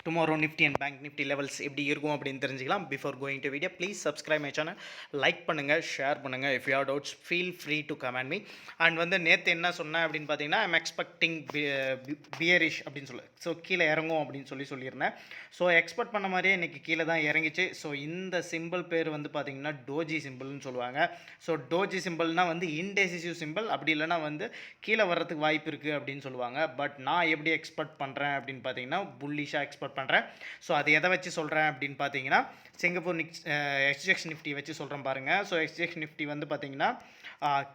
Tomorrow Nifty and bank Nifty levels எப்படி இருக்கும் அப்படின்னு தெரிஞ்சுக்கலாம். Before going to video please subscribe my channel, like பண்ணுங்கள், ஷேர் பண்ணுங்கள். If you have doubts feel free to comment me. And வந்து நேற்று என்ன சொன்னேன் அப்படின்னு பார்த்தீங்கன்னா, ஐம் எக்ஸ்பெக்டிங் பியரிஷ் அப்படின்னு சொல்லு. ஸோ கீழே இறங்கும் அப்படின்னு சொல்லியிருந்தேன். ஸோ எக்ஸ்பெக்ட் பண்ண மாதிரியே இன்றைக்கி கீழே தான் இறங்கிச்சு. ஸோ இந்த சிம்பிள் பேர் வந்து பார்த்தீங்கன்னா டோஜி சிம்பிள்னு சொல்லுவாங்க. ஸோ டோஜி சிம்பிள்னால் வந்து இன்டெசிசிவ் சிம்பிள், அப்படி இல்லைனா வந்து கீழே வர்றதுக்கு வாய்ப்பு இருக்குது அப்படின்னு சொல்லுவாங்க. பட் நான் எப்படி எக்ஸ்பெக்ட் பண்ணுறேன் அப்படின்னு பார்த்தீங்கன்னா புல்லிஷாக எக்ஸ்பெக்ட் பண்ணுறேன். ஸோ அது எதை வச்சு சொல்கிறேன் அப்படின்னு பார்த்தீங்கன்னா சிங்கப்பூர் எக்ஸ்ஜெக்ஸ் நிஃப்டி வச்சு சொல்கிறேன் பாருங்கள். ஸோ எக்ஸ்ஜெக்ஸ் நிஃப்டி வந்து பார்த்தீங்கன்னா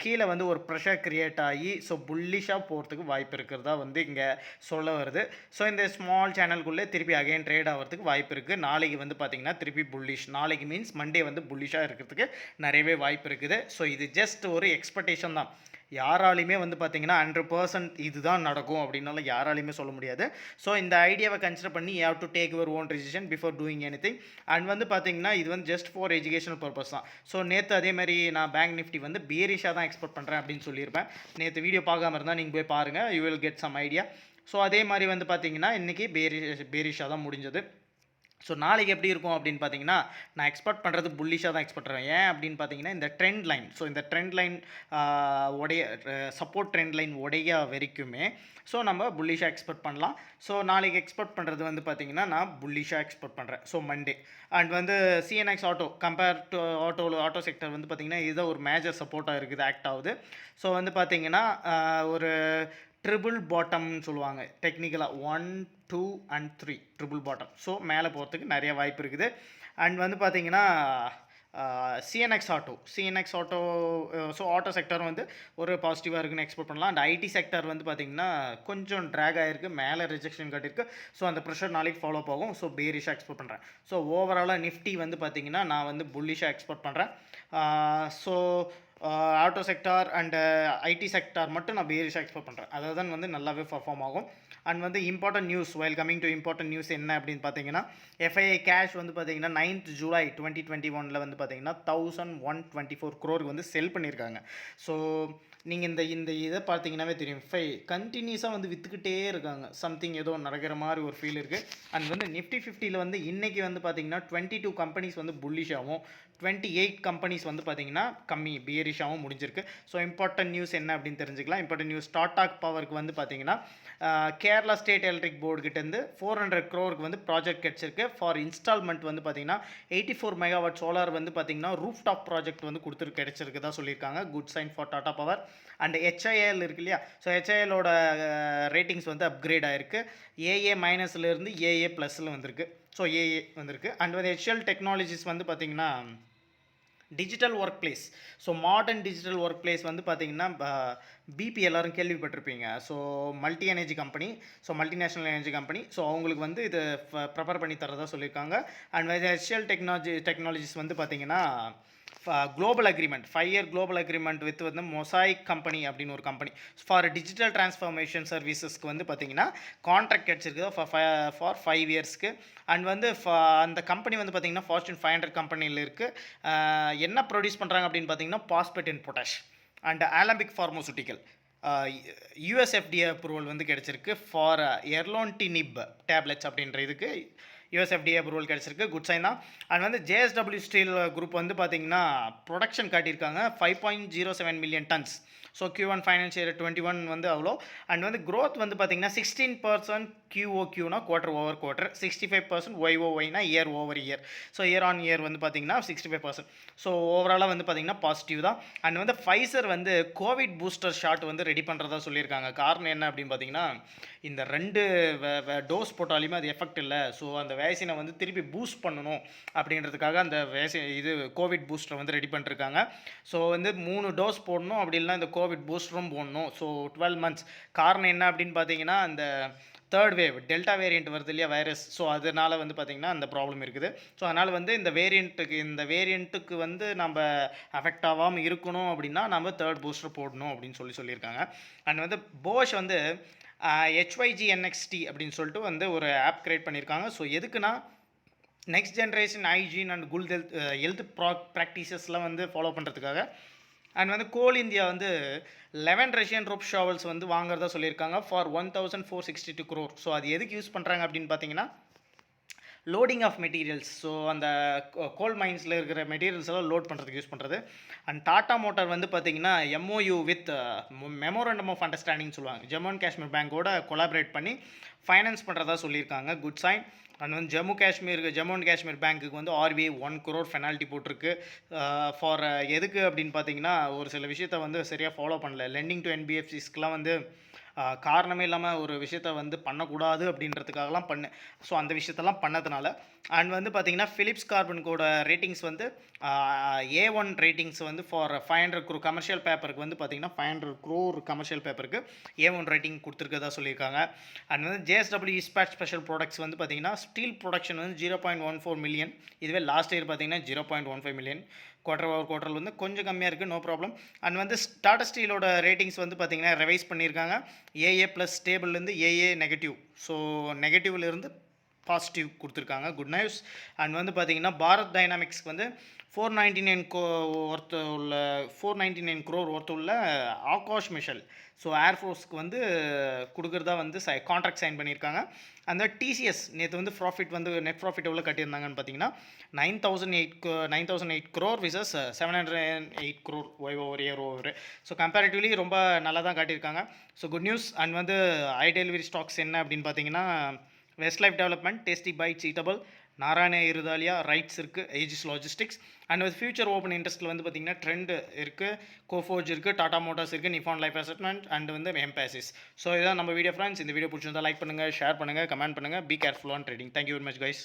கீழே வந்து ஒரு ப்ரெஷர் க்ரியேட் ஆகி ஸோ புல்லிஷாக போகிறதுக்கு வாய்ப்பு இருக்கிறதா வந்து இங்கே சொல்ல வருது. ஸோ இந்த ஸ்மால் சேனலுக்குள்ளே திருப்பி அகைன் ட்ரேட் ஆகிறதுக்கு வாய்ப்பு இருக்குது. நாளைக்கு வந்து பார்த்திங்கன்னா திருப்பி புல்லிஷ், நாளைக்கு மீன்ஸ் மண்டே வந்து புல்லிஷாக இருக்கிறதுக்கு நிறையவே வாய்ப்பு இருக்குது. ஸோ இது ஜஸ்ட் ஒரு எக்ஸ்பெக்டேஷன் தான். யாராலையுமே வந்து பார்த்திங்கன்னா 100% இதுதான் நடக்கும் அப்படின்னால யாராலையுமே சொல்ல முடியாது. ஸோ இந்த ஐடியாவை கன்சிடர் பண்ணி you have to take your own decision before doing anything. And வந்து பார்த்திங்கன்னா இது வந்து ஜஸ்ட் ஃபார் எஜுகேஷனல் பர்பஸ் தான். ஸோ நேற்று அதே மாதிரி நான் பேங்க் நிஃப்டி வந்து பேரிஷாக தான் எக்ஸ்பெக்ட் பண்ணுறேன் அப்படின்னு சொல்லியிருப்பேன். நேற்று வீடியோ பார்க்காம இருந்தால் நீங்கள் போய் பாருங்கள், you will get some idea. So அதே மாதிரி வந்து பார்த்திங்கன்னா இன்றைக்கி பேரிஷாக தான் முடிஞ்சது. ஸோ நாளைக்கு எப்படி இருக்கும் அப்படின்னு பார்த்தீங்கன்னா நான் எக்ஸ்பெக்ட் பண்ணுறது புல்லிஷாக தான் எக்ஸ்பெக்ட் பண்ணுறேன். ஏன் அப்படின்னு பார்த்தீங்கன்னா இந்த ட்ரெண்ட் லைன், ஸோ இந்த trend line support trend line உடைய வரைக்குமே ஸோ நம்ம புல்லிஷாக எக்ஸ்பெக்ட் பண்ணலாம். ஸோ நாளைக்கு எக்ஸ்பெக்ட் பண்ணுறது வந்து பார்த்திங்கன்னா நான் புல்லிஷாக எக்ஸ்பெக்ட் பண்ணுறேன். ஸோ மண்டே அண்ட் வந்து CNX auto compare to auto sector வந்து பார்த்திங்கன்னா இதுதான் ஒரு மேஜர் சப்போர்ட்டாக இருக்குது, ஆக்ட் ஆகுது. ஸோ வந்து பார்த்திங்கன்னா ஒரு ட்ரிபிள் பாட்டம்னு சொல்லுவாங்க டெக்னிக்கலாக 1, 2 and 3 ட்ரிபிள் பாட்டம். ஸோ மேலே போகிறதுக்கு நிறைய வாய்ப்பு இருக்குது. அண்ட் வந்து பார்த்திங்கன்னா CNX auto so auto sector வந்து ஒரு பாசிட்டிவாக இருக்குன்னு எக்ஸ்பெக்ட் பண்ணலாம். அண்ட் ஐடி செக்டர் வந்து பார்த்திங்கன்னா கொஞ்சம் ட்ராக் ஆகிருக்கு, மேலே ரிஜெக்ஷன் காட்டியிருக்கு. ஸோ அந்த ப்ரெஷர் நாளைக்கு ஃபாலோ ஆகும். ஸோ பேரிஷாக எக்ஸ்பெக்ட் பண்ணுறேன். ஸோ ஓவராலாக நிஃப்டி வந்து பார்த்திங்கன்னா நான் வந்து புல்லிஷாக எக்ஸ்பெக்ட் பண்ணுறேன். So auto sector and IT sector மட்டும் நான் பேரிஷாக எக்ஸ்பெக்ட் பண்ணுறேன். அதை தான் வந்து நல்லாவே பர்ஃபார்ம் ஆகும். அண்ட் வந்து important news, while coming to important news என்ன அப்படின்னு பார்த்தீங்கன்னா எஃப்ஐஐ கேஷ் வந்து பார்த்தீங்கன்னா 9th July 2021 வந்து பார்த்தீங்கன்னா 1124 crore வந்து செல் பண்ணியிருக்காங்க. ஸோ நீங்கள் இந்த இதை பார்த்தீங்கன்னாவே தெரியும், கண்டினியூஸாக வந்து விற்றுக்கிட்டே இருக்காங்க. சம்திங் ஏதோ நடக்கிற மாதிரி ஒரு ஃபீல் இருக்குது. அண்ட் வந்து நிஃப்டி 50 வந்து இன்றைக்கி வந்து பார்த்திங்கன்னா 22 கம்பெனிஸ் வந்து புல்லிஷாகவும் 28 கம்பெனிஸ் வந்து பார்த்திங்கன்னா பியரிஷாகவும் முடிஞ்சிருக்கு. ஸோ இம்பார்ட்டன்ட் நியூஸ் என்ன அப்படின்னு தெரிஞ்சுக்கலாம். இம்பார்ட்டன்ட் நியூஸ் டாடா பவருக்கு வந்து பார்த்திங்கன்னா கேரளா ஸ்டேட் எலக்ட்ரிக் போர்டு கிட்டேருந்து 400 crore வந்து ப்ராஜெக்ட் கிடச்சிருக்கு. ஃபார் இன்ஸ்டால்மெண்ட் வந்து பார்த்திங்கன்னா 84 MW சோலார் வந்து பார்த்திங்கன்னா ரூஃப் டாப் ப்ராஜெக்ட் வந்து கிடச்சிருக்கு தான் சொல்லியிருக்காங்க. Good sign for Tata Power. And HIL இருக்கு இல்லையா, ஸோ ஹெச்ஐஎலோட ரேட்டிங்ஸ் வந்து அப்கிரேட் ஆகிருக்கு. ஏஏ மைனஸ்லேருந்து ஏஏ ப்ளஸில் வந்திருக்கு. ஸோ ஏஏ வந்திருக்கு. அண்ட் வந்து ஹெச்எல் டெக்னாலஜிஸ் வந்து பார்த்திங்கன்னா digital workplace, so modern digital workplace வந்து பார்த்திங்கன்னா பிபி எல்லோரும் கேள்விப்பட்டிருப்பீங்க. So multi energy company, so multinational energy company. So அவங்களுக்கு வந்து இது ப்ரிப்பேர் பண்ணி தரதா சொல்லியிருக்காங்க. அண்ட் ஹெச்எல் டெக்னாலஜிஸ் வந்து பார்த்திங்கன்னா global agreement 5-year global agreement with வந்து மொசாயிக் கம்பெனி அப்படின்னு ஒரு கம்பெனி ஃபார் டிஜிட்டல் டிரான்ஸ்ஃபர்மேஷன் சர்வீசஸ்க்கு வந்து பார்த்திங்கன்னா கான்ட்ராக்ட் கிடச்சிருக்கு ஃபார் 5 yearsக்கு. அண்ட் வந்து அந்த கம்பெனி வந்து பார்த்திங்கன்னா Fortune 500 கம்பெனியில் இருக்குது. என்ன ப்ரொடியூஸ் பண்ணுறாங்க அப்படின்னு பார்த்தீங்கன்னா phosphate and potash and Alembic pharmaceutical. USFDA approval வந்து கிடச்சிருக்கு ஃபார் எர்லோன்டினிப் டேப்லெட்ஸ் அப்படின்ற இதுக்கு யூஎஸ்எஃப்டிஏ அப்ரூவல் கிடச்சிருக்கு. குட் சைன் தான். அண்ட் வந்து ஜேஎஸ்டபிள்யூ ஸ்டீல் குரூப் வந்து பார்த்திங்கன்னா ப்ரொடக்ஷன் காட்டியிருக்காங்க 5.07 million tons. ஸோ Q1 financial year 21 வந்து அவ்வளோ. அண்ட் வந்து க்ரோத் வந்து பார்த்திங்கன்னா 16% QOQனா குவார்டர் ஓவர் குவார்டர், 65% YOYனா year over year. So year on year வந்து பார்த்திங்கன்னா 65%. ஸோ ஓவராலாக வந்து பார்த்திங்கன்னா பாசிட்டிவ் தான். அண்ட் வந்து ஃபைசர் வந்து கோவிட் பூஸ்டர் ஷாட் வந்து ரெடி பண்ணுறதா சொல்லியிருக்காங்க. காரணம் என்ன அப்படின்னு பார்த்திங்கன்னா இந்த 2 டோஸ் போட்டாலுமே அது எஃபெக்ட் இல்லை. ஸோ அந்த வேக்சினை வந்து திருப்பி பூஸ்ட் பண்ணணும் அப்படின்றதுக்காக அந்த கோவிட் பூஸ்டரை வந்து ரெடி பண்ணிருக்காங்க. ஸோ வந்து 3 டோஸ் போடணும், அப்படி இல்லைனா இந்த கோவிட் பூஸ்டரும் போடணும். So 12 months. காரணம் என்ன அப்படின்னு பார்த்தீங்கன்னா அந்த தேர்ட் வேவ் டெல்டா வேரியண்ட் வருது இல்லையா வைரஸ். ஸோ அதனால் வந்து பார்த்திங்கன்னா அந்த ப்ராப்ளம் இருக்குது. ஸோ அதனால் வந்து இந்த வேரியண்ட்டுக்கு வந்து நம்ம அஃபெக்ட் ஆகாமல் இருக்கணும் அப்படின்னா நம்ம தேர்ட் பூஸ்டர் போடணும் அப்படின்னு சொல்லியிருக்காங்க. அண்ட் வந்து போஷ் வந்து HYGNXT அப்படின்னு சொல்லிட்டு வந்து ஒரு ஆப் கிரியேட் பண்ணியிருக்காங்க. ஸோ எதுக்குன்னா next generation hygiene and good health ப்ராக்டிசஸ்லாம் வந்து ஃபாலோ பண்ணுறதுக்காக. அண்ட் வந்து கோல் இந்தியா வந்து 11 ரஷ்யன் ரோப் ஷாவல்ஸ் வந்து வாங்குறதா சொல்லியிருக்காங்க ஃபார் 1462 crore. ஸோ அது எதுக்கு யூஸ் பண்ணுறாங்க அப்படின்னு பார்த்தீங்கன்னா லோடிங் ஆஃப் மெட்டீரியல்ஸ். ஸோ அந்த கோல் மைன்ஸில் இருக்கிற மெட்டீரியல்ஸ் எல்லாம் லோட் பண்ணுறதுக்கு யூஸ் பண்ணுறது. அண்ட் டாடா மோட்டார் வந்து பார்த்தீங்கன்னா MOU with memorandum of understanding சொல்லுவாங்க, ஜம்மு அண்ட் காஷ்மீர் பேங்கோட கொலாபரேட் பண்ணி ஃபைனான்ஸ் பண்ணுறதா சொல்லியிருக்காங்க. Good sign. அண்ட் வந்து ஜம்மு அண்ட் காஷ்மீர் பேங்க்குக்கு வந்து RBI 1 crore பெனால்ட்டி போட்டிருக்கு. ஃபார் எதுக்கு அப்படின்னு பார்த்தீங்கன்னா, ஒரு சில விஷயத்த வந்து சரியாக ஃபாலோ பண்ணல. லெண்டிங் டு NBFCஸ்க்கெலாம் வந்து காரணமே இல்லாமல் ஒரு விஷயத்த வந்து பண்ணக்கூடாது அப்படின்றதுக்காகலாம் ஸோ அந்த விஷயத்தெல்லாம் பண்ணதுனால. அண்ட் வந்து பார்த்தீங்கன்னா ஃபிலிப்ஸ் கார்பனுக்கோட ரேட்டிங்ஸ் வந்து A1 ரேட்டிங்ஸ் வந்து ஃபார் 500 crore கமர்ஷியல் பேப்பருக்கு வந்து பார்த்தீங்கன்னா 500 crore கமர்ஷியல் பேப்பருக்கு A1 ரேட்டிங் கொடுத்துருக்கதா சொல்லியிருக்காங்க. அண்ட் வந்து JSW இஸ்பேட் ஸ்பெஷல் ப்ராடக்ட்ஸ் வந்து பார்த்தீங்கன்னா ஸ்டீல் ப்ரொடக்ஷன் வந்து 0.14 மில்லியன், இதுவே லாஸ்ட் இயர் பார்த்தீங்கன்னா 0.15 மில்லியன். குவார்டர் வந்து கொஞ்சம் கம்மியாக இருக்குது, நோ ப்ராப்ளம். அண்ட் வந்து டாடா ஸ்டீலோட ரேட்டிங்ஸ் வந்து பார்த்திங்கன்னா ரிவைஸ் பண்ணியிருக்காங்க. AA ப்ளஸ் ஸ்டேபிள்லேருந்து AA நெகட்டிவ், ஸோ நெகட்டிவ்லேருந்து பாசிட்டிவ் கொடுத்துருக்காங்க. Good news. அண்ட் வந்து பார்த்திங்கன்னா பாரத் டைனாமிக்ஸ்க்கு வந்து 499 crore ஒர்த்து உள்ள ஆகாஷ் மிஷல், ஸோ ஏர்ஃபோர்ஸ்க்கு வந்து கொடுக்குறதா வந்து கான்ட்ராக்ட் சைன் பண்ணியிருக்காங்க. அந்த TCS நேற்று வந்து நெட் ப்ராஃபிட் எவ்வளோ கட்டியிருந்தாங்கன்னு பார்த்தீங்கன்னா 9,008 crore versus 708 crore over. So comparatively ரொம்ப நல்லா தான் காட்டியிருக்காங்க. So good news. அண்ட் வந்து டெலிவரி ஸ்டாக்ஸ் என்ன அப்படின்னு பார்த்தீங்கன்னா West Life Development, Tasty Bites Eatables, Narayana Hrudayalaya, RITES இருக்குது, ஏஜிஸ் லாஜிஸ்டிக்ஸ். அண்ட் வந்து ஃபியூச்சர் ஓப்பன் இன்ட்ரெஸ்ட்டில் வந்து பார்த்திங்கன்னா ட்ரெண்ட் இருக்குது, கோஃபோர்ஜ் இருக்குது, டாடா மோட்டார்ஸ் இருக்குது, நிஃபான் லைஃப் அசெட்மெண்ட் அண்ட் வந்து எம்பேசிஸ். ஸோ இதுதான் நம்ம வீடியோ ஃப்ரெண்ட்ஸ். இந்த வீடியோ பிடிச்சிருந்தா லைக் பண்ணுங்கள், ஷேர் பண்ணுங்கள், கமெண்ட் பண்ணுங்கள். Be careful on trading. Thank you very much guys.